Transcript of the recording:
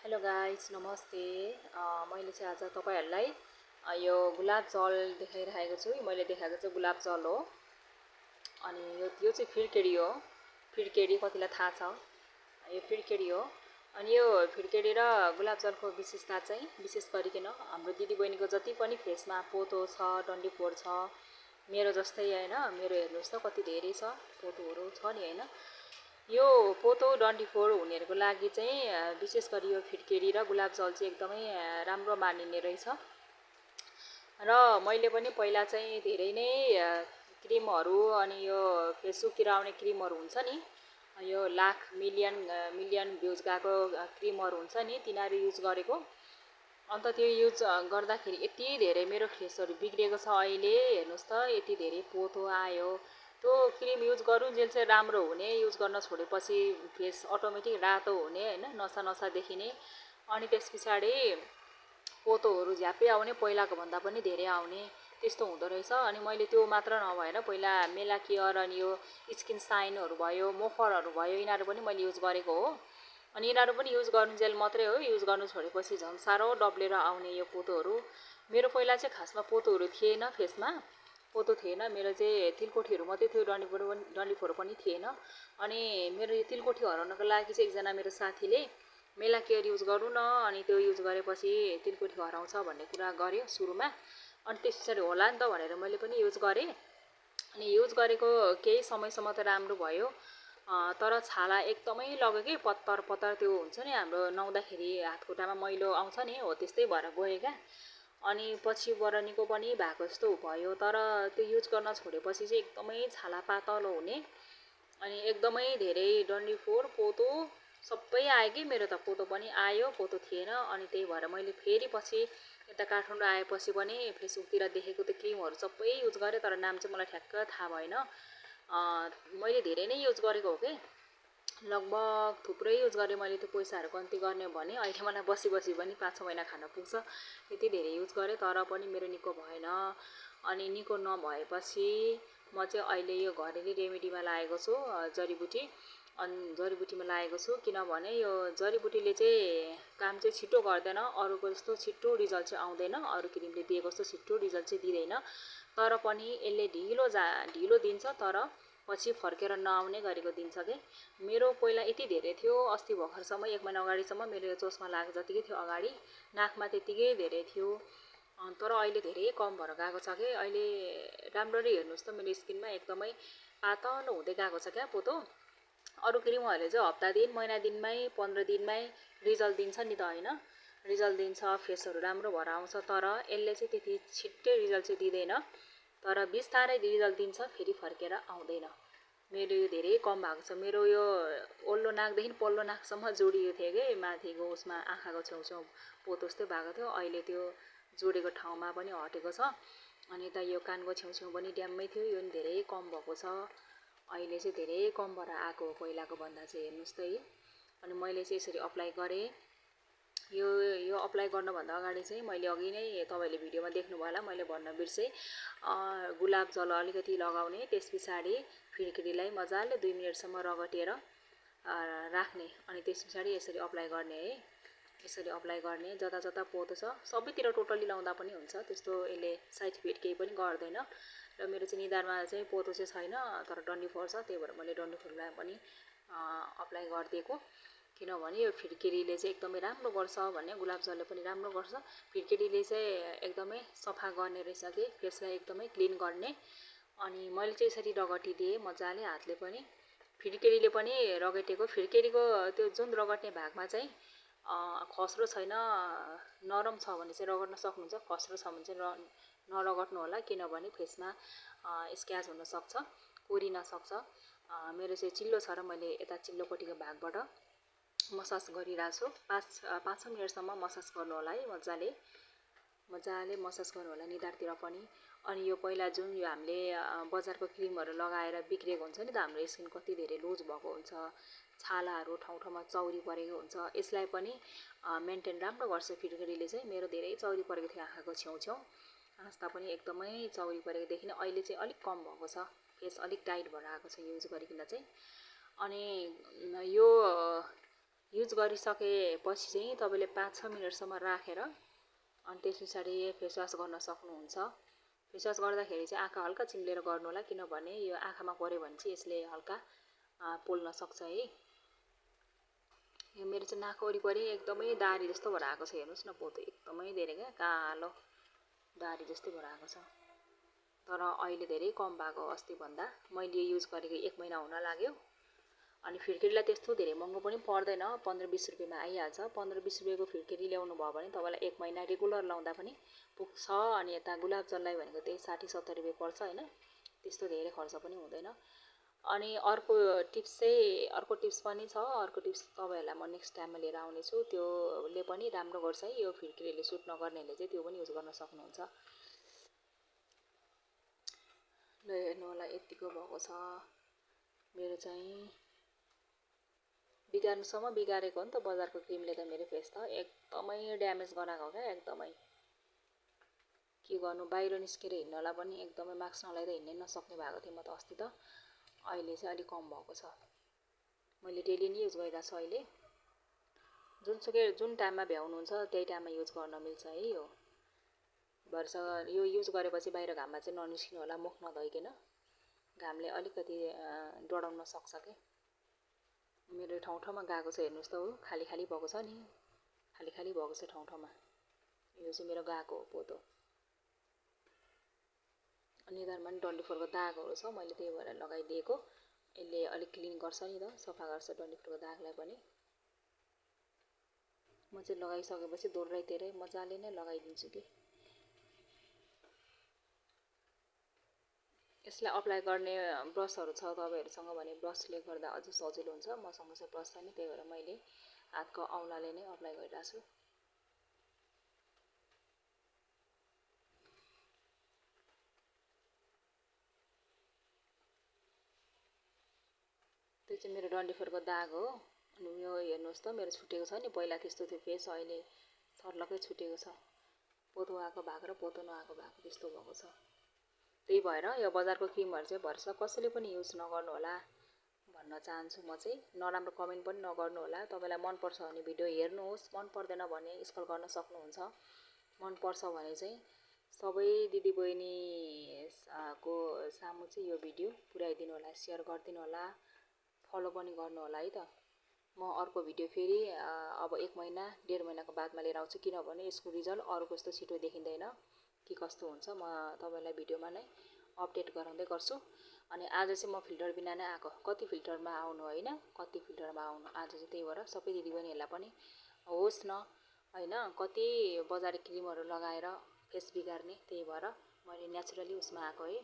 Hello guys नमस्ते। मैले चाहिँ आज तपाईहरुलाई यो गुलाब जल देखाइरहेको छु। मैले देखाएको चाहिँ गुलाब जल हो। अनि यो चाहिँ फिर्केडी हो। फिर्केडी कतिलाई थाहा छ? यो फिर्केडी हो। अनि यो फिर्केडी र गुलाब जलको विशेषता चाहिँ विशेष गरिकन हाम्रो दिदीबहिनीको जति पनि फेसमा पोतो छ, डन्डीफोर छ, मेरो जस्तै हैन, मेरो हेर्नुस् त कति धेरै छ, पोतोहरु छ नि हैन। यो पोतो डन्डीफोर हुनेहरुको लागि चाहिँ विशेष गरी यो फिटकेरी र गुलाब जल चाहिँ एकदमै राम्रो मानिने रहेछ। र मैले पनि पहिला चाहिँ धेरै नै क्रिमहरु अनि यो फेस सुकिराउने क्रिमहरु हुन्छ नि, यो लाख मिलियन भ्युज गएको क्रिमहरु हुन्छ नि, तिनीहरु युज गरेको। अन्त त्यो युज गर्दाखेरि यति धेरै मेरो फेसहरु बिग्रेको छ। अहिले हेर्नुस् त यति धेरै पोतो आयो। त्यो क्रिम युज गरुन्जेल चाहिँ राम्रो हुने, युज गर्न छोडेपछि फेस अटोमेटिक रातो हुने हैन, नसा नसा देखिने। अनि त्यसपछाडी पोतोहरु झ्याप्पै आउने, पहिलाको भन्दा पनि धेरै आउने, त्यस्तो हुँदो रहेछ। अनि मैले त्यो मात्र नभएर पहिला मेला केयर अनि यो स्किन साइनहरु भयो, मोफरहरु भयो, यिनीहरु पनि मैले युज गरेको हो। अनि यिनीहरु पनि युज गर्नुन्जेल मात्रै हो, युज गर्नु छोडेपछि झन् साह्रो डब्लेर आउने यो पोतोहरु। मेरो पहिला चाहिँ खासमा पोतोहरु थिएन फेसमा, पोतो थिएन। मेरो चाहिँ तिलकोठीहरु मात्रै थियो, डन्डीफोर पनि थिएन। अनि मेरो यो तिलकोठी हराउनको लागि चाहिँ एकजना मेरो साथीले मेला केयर युज गर्नु न, अनि त्यो युज गरेपछि तिलकोठी हराउँछ भन्ने कुरा गर्यो सुरुमा। अनि त्यसपछि होला नि त भनेर मैले पनि युज गरेँ। अनि युज गरेको केही समयसम्म त राम्रो भयो। तर छाला एकदमै लाग्यो के, पत्तर पत्तर त्यो हुन्छ नि, हाम्रो नुहाउँदाखेरि हातखुट्टामा मैलो आउँछ नि, हो त्यस्तै भएर गयो क्या। अनि पछि बर निको पनि भएको जस्तो भयो। तर त्यो युज गर्न छोडेपछि चाहिँ एकदमै छाला पातलो हुने, अनि एकदमै धेरै डन्डीफोर पोतो सबै आयो कि। मेरो त पोतो पनि आयो, पोतो थिएन। अनि त्यही भएर मैले फेरि पछि यता काठमाडौँ आएपछि पनि फेसबुकतिर देखेको त्यो क्रिमहरु सबै युज गरेँ, तर नाम चाहिँ मलाई ठ्याक्क थाहा भएन। मैले धेरै नै युज गरेको हो के, लगभग थुप्रै युज गरेँ मैले। त्यो पैसाहरु कम्ती गर्ने भने अहिले मलाई बसी बसी पनि 5-6 महिना खान पुग्छ, त्यति धेरै युज गरेँ तर पनि मेरो निको भएन। अनि निको नभएपछि म चाहिँ अहिले यो घरेलु रेमेडीमा लागेको छु, जडीबुटी। अनि जडीबुटीमा लागेको छु किनभने यो जडीबुटीले चाहिँ काम चाहिँ छिटो गर्दैन, अरूको जस्तो छिटो रिजल्ट चाहिँ आउँदैन, अरू क्रिमले दिएको जस्तो छिटो रिजल्ट चाहिँ दिँदैन। तर पनि यसले ढिलो दिन्छ, तर पछि फर्केर नआउने गरेको दिन्छ के। मेरो पहिला यति धेरै थियो, अस्ति भर्खरसम्म 1 महिना अगाडिसम्म मेरो यो चस्मा लागेको जतिकै थियो अगाडि, नाकमा त्यतिकै धेरै थियो। तर अहिले धेरै कम भएर गएको छ के। अहिले राम्ररी हेर्नुस् त मेरो स्किनमा एकदमै पातलो हुँदै गएको छ क्या पोतो। अरू क्रिमहरुले चाहिँ हप्ता दिन, महिना दिनमै, 15 दिनमै रिजल्ट दिन्छ नि त हैन, रिजल्ट दिन्छ, फेसहरु राम्रो भएर आउँछ। तर यसले चाहिँ त्यति छिट्टै रिजल्ट चाहिँ दिँदैन, तर बिस्तारै रिजल्ट दिन्छ, फेरि फर्केर आउँदैन। मेरो यो धेरै कम भएको छ। मेरो यो ओल्लो नाकदेखि पल्लो नाकसम्म जोडिएको थियो के, माथिको उसमा आँखाको छेउछेउ पोतो जस्तै भएको थियो। अहिले त्यो जोडेको ठाउँमा पनि हटेको छ। अनि त यो कानको छेउछेउ पनि ड्याम्मै थियो, यो पनि धेरै कम भएको छ। अहिले चाहिँ धेरै कम भएर आएको हो पहिलाको भन्दा चाहिँ, हेर्नुस् त है। अनि मैले चाहिँ यसरी अप्लाई गरेँ। यो अप्लाई गर्नुभन्दा अगाडि चाहिँ मैले अघि नै तपाईले भिडियोमा देख्नुभयो होला, मैले भन्न बिर्सेँ। गुलाब जल अलिकति लगाउने, त्यसपछाडी फिर्केरीलाई मजाले 2 मिनेटसम्म रगटेर राख्ने, अनि त्यसपछाडी यसरी अप्लाई गर्ने है। यसरी अप्लाई गर्ने, जता जता पोतो छ सबैतिर टोटली लाउँदा पनि हुन्छ, त्यस्तो यसले साइड इफेक्ट केही पनि गर्दैन। र मेरो चाहिँ निधारमा चाहिँ पोतो चाहिँ छैन, तर डन्डीफोर छ, त्यही भएर मैले डन्डीफोरलाई पनि अप्लाई गरिदिएको। किनभने यो फिर्केरीले चाहिँ एकदमै राम्रो गर्छ भन्ने, गुलाब जलले पनि राम्रो गर्छ। फिर्केरीले चाहिँ एकदमै सफा गर्ने रहेछ कि, फेसलाई एकदमै क्लिन गर्ने। अनि मैले चाहिँ यसरी रगटिदिएँ मजाले हातले पनि। फिर्केरीले पनि रगटेको, फिर्केरीको त्यो जुन रगट्ने भागमा चाहिँ खस्रो छैन, नरम छ भने चाहिँ रगट्न सक्नुहुन्छ, खस्रो छ भने चाहिँ नरगट्नु होला, किनभने फेसमा स्क्याच हुन सक्छ, कोरिन सक्छ। मेरो चाहिँ चिल्लो छ र मैले यता चिल्लोपट्टिको भागबाट मसाज गरिरहेको छु। 5-6 मिनेटसम्म मसाज गर्नु होला है, मजाले मसाज गर्नु होला निधारतिर पनि। अनि यो पहिला जुन यो हामीले बजारको क्रिमहरु लगाएर बिग्रेको हुन्छ नि त, हाम्रो स्किन कति धेरै लुज भएको हुन्छ, छालाहरु ठाउँ ठाउँमा चौरी परेको हुन्छ, यसलाई पनि मेन्टेन राम्रो गर्छ फिर्केरीले चाहिँ। मेरो धेरै चौरी परेको थियो आँखाको छेउछेउ, आस्था पनि एकदमै चौरी परेको देखिन। अहिले चाहिँ अलिक कम भएको छ, फेस अलिक टाइट भएर आएको छ युज गरिकन चाहिँ। अनि यो युज गरिसकेपछि चाहिँ तपाईँले 5-6 मिनटसम्म राखेर अनि त्यस पछाडि फेसवास गर्न सक्नुहुन्छ। फेसवास गर्दाखेरि चाहिँ आँखा हल्का चिम्लेर गर्नु होला, किनभने यो आँखामा पर्यो भने चाहिँ यसले हल्का पोल्न सक्छ है। यो मेरो चाहिँ नाक वरिपरि एकदमै दारी जस्तो भएर आएको छ, हेर्नुहोस् न, पोतो एकदमै धेरै क्या कालो दारी जस्तै भएर आएको छ। तर अहिले धेरै कम भएको, अस्ति भन्दा मैले युज गरेको 1 महिना हुन लाग्यो। अनि फिर्केरीलाई त्यस्तो धेरै महँगो पनि पर्दैन, 15-20 रुपियाँमा आइहाल्छ। 15-20 रुपियाँको फिर्केरी ल्याउनु भयो भने तपाईँलाई 1 महिना रेगुलर लाउँदा पनि पुग्छ। अनि यता गुलाब जललाई भनेको त्यही 60-70 रुपियाँ पर्छ होइन, त्यस्तो धेरै खर्च पनि हुँदैन। अनि अर्को टिप्स पनि छ। अर्को टिप्स तपाईँहरूलाई म नेक्स्ट टाइममा लिएर आउनेछु, त्योले पनि राम्रो गर्छ है। यो फिर्केरीले सुट नगर्नेले चाहिँ त्यो पनि युज गर्न सक्नुहुन्छ। ल हेर्नु होला, यतिको भएको छ मेरो चाहिँ। बिगार्नुसम्म बिगारेको हो नि त बजारको क्रिमले त मेरो फेस त एकदमै ड्यामेज गराएको क्या, एकदमै। के गर्नु, बाहिर निस्केर हिँड्नलाई पनि एकदमै मास्क नलाएर हिँड्नै नसक्ने भएको थिएँ म त अस्ति त। अहिले चाहिँ अलिक कम भएको छ। मैले डेली नै युज गरिरहेको छु अहिले। जुन टाइममा भ्याउनुहुन्छ त्यही टाइममा युज गर्न मिल्छ है। यो वर्ष यो युज गरेपछि बाहिर घाममा चाहिँ ननिस्किनु होला, मुख नधोइकन। घामले अलिकति डढाउन सक्छ के। मेरो ठाउँमा गएको छ, हेर्नुहोस् त, हो खाली भएको छ नि, खाली भएको छ ठाउँमा। यो चाहिँ मेरो गएको हो पोतो। निधारमा पनि डन्डीफोरको दागहरू छ, मैले त्यही भएर लगाइदिएको। यसले अलिक क्लिन गर्छ नि त, सफा गर्छ डन्डीफोरको दागलाई पनि। म चाहिँ लगाइसकेपछि दोहोऱ्याइतेरै मजाले नै लगाइदिन्छु कि। यसलाई अप्लाई गर्ने ब्रसहरू छ तपाईँहरूसँग भने ब्रसले गर्दा अझ सजिलो हुन्छ। मसँग चाहिँ ब्रस छैन, त्यही भएर मैले हातको औँलाले नै अप्लाई गरिरहेको छु। त्यो चाहिँ मेरो डन्डीफोरको दाग हो। अनि यो हेर्नुहोस् त, मेरो छुटेको छ नि, पहिला त्यस्तो थियो फेस, अहिले सर्लकै छुटेको छ। पोतो आएको भएको र पोतो नआएको भएको त्यस्तो भएको छ। त्यही भएर यो बजारको क्रिमहरू चाहिँ भरोसा कसैले पनि युज नगर्नु होला भन्न चाहन्छु म चाहिँ। नराम्रो कमेन्ट पनि नगर्नु होला। तपाईँलाई मनपर्छ भने भिडियो हेर्नुहोस्, मन पर्दैन भने स्क्रल गर्न सक्नुहुन्छ। मनपर्छ भने चाहिँ सबै दिदीबहिनीको सामु चाहिँ यो भिडियो पुर्याइदिनु होला, सेयर गरिदिनु होला, फलो पनि गर्नु होला है त। म अर्को भिडियो फेरि अब 1 महिना 1.5 महिनाको बादमा लिएर आउँछु, किनभने यसको रिजल्ट अरूको जस्तो छिटो देखिँदैन। के कस्तो हुन्छ म तपाईँलाई भिडियोमा नै अपडेट गराउँदै गर्छु। अनि आज चाहिँ म फिल्टर बिना नै आएको, कति फिल्टरमा आउनु होइन, कति फिल्टरमा आउनु आज चाहिँ। त्यही भएर सबै दिदीबहिनीहरूलाई पनि होस् न होइन, कति बजारे क्रिमहरू लगाएर फेस बिगार्ने, त्यही भएर मैले नेचुरली उसमा आएको है।